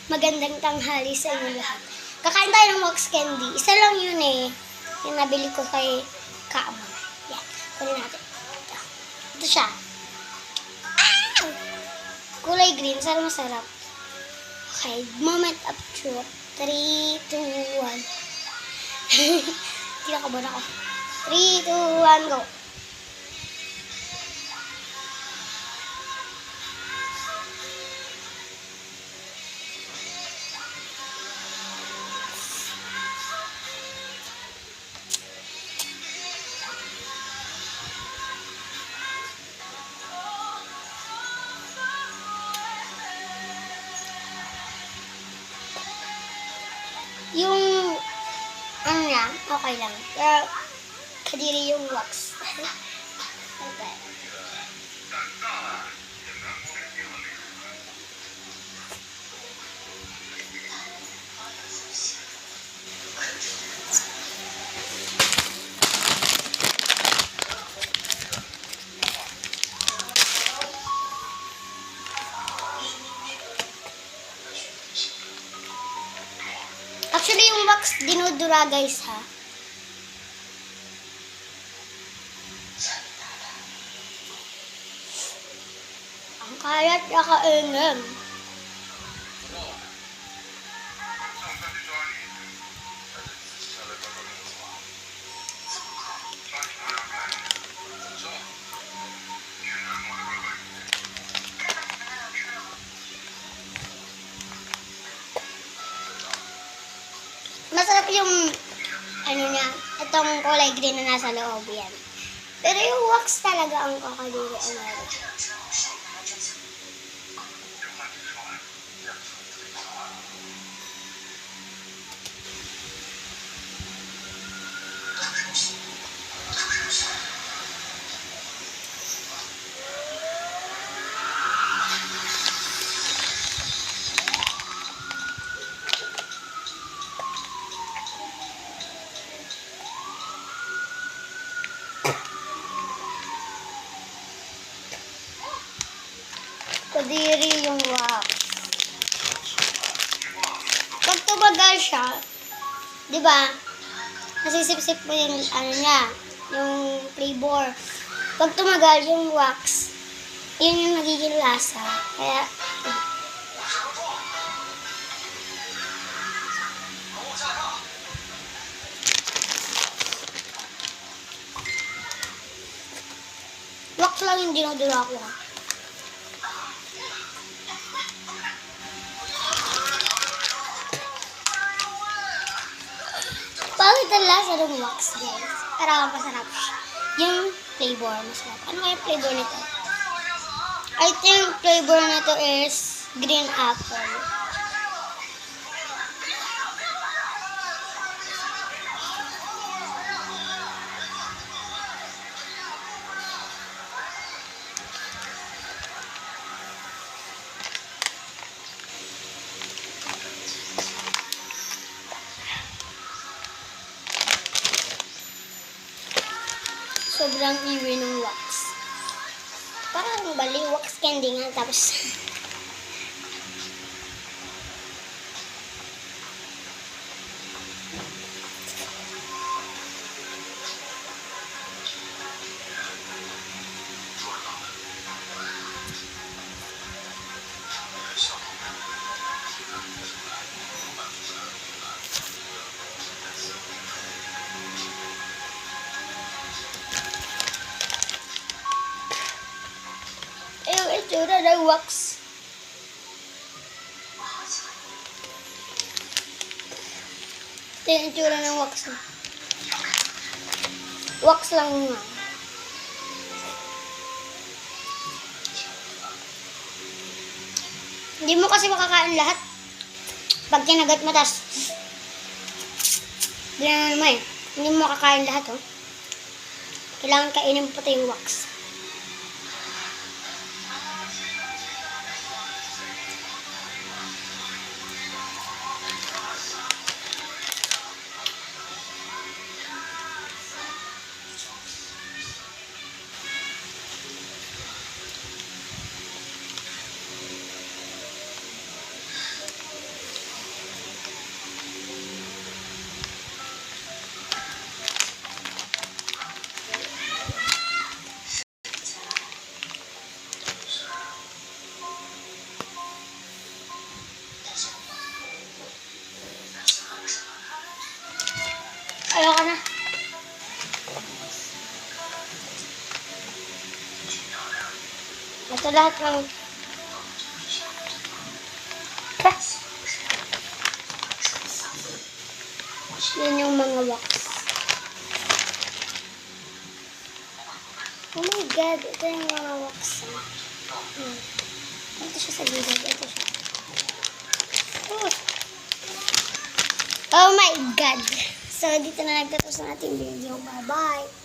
magandang tanghali sa inyo lahat. Kakain tayo ng wax candy. Isa lang yun eh. Yung nabili ko kay Kaama. Yan. Kunin natin. Ito siya. Ah! Kulay green. Sana masarap. Okay. Moment of truth. 3, 2, 1. Kinakabahan ako. 3, 2, 1, go. Yung, ano na, okay lang. Pero, kadiri yung wax. Okay. Actually, yung wax dinudura, guys, ha? Ang kalat na kainin. Masarap yung, ano niya, itong kulay green na nasa loob yan. Pero yung wax talaga ang kakadiri. Kadiri yung wax. Pag tumagal siya, di ba? Nasisip-sip mo yung ano niya, yung flavor. Pag tumagal yung wax, yun yung nagiging lasa. Kaya, wax lang yung dinudura ko. Bakit ang lasa ng wax, guys? Parang masarap siya. Yung flavor, masarap. Ano kaya flavor nito? I think flavor nito is green apple. Sobrang iwi ng wax. Parang bali, wax candy nga. Tapos, yung itsura ng wax. Ito yung itsura ng wax. Wax lang nga. Hindi mo kasi makakain lahat. Pag kinagat mo, tas hindi na naman eh. Hindi mo makakain lahat, oh. Kailangan kainin mo pati yung wax. Ito lahat ng... Yan yung mga wax. Oh my God, ito yung mga wax. Ito siya sa gilid. Ito siya. Oh my God. So, dito na nagtatapos ang ating video. Bye-bye.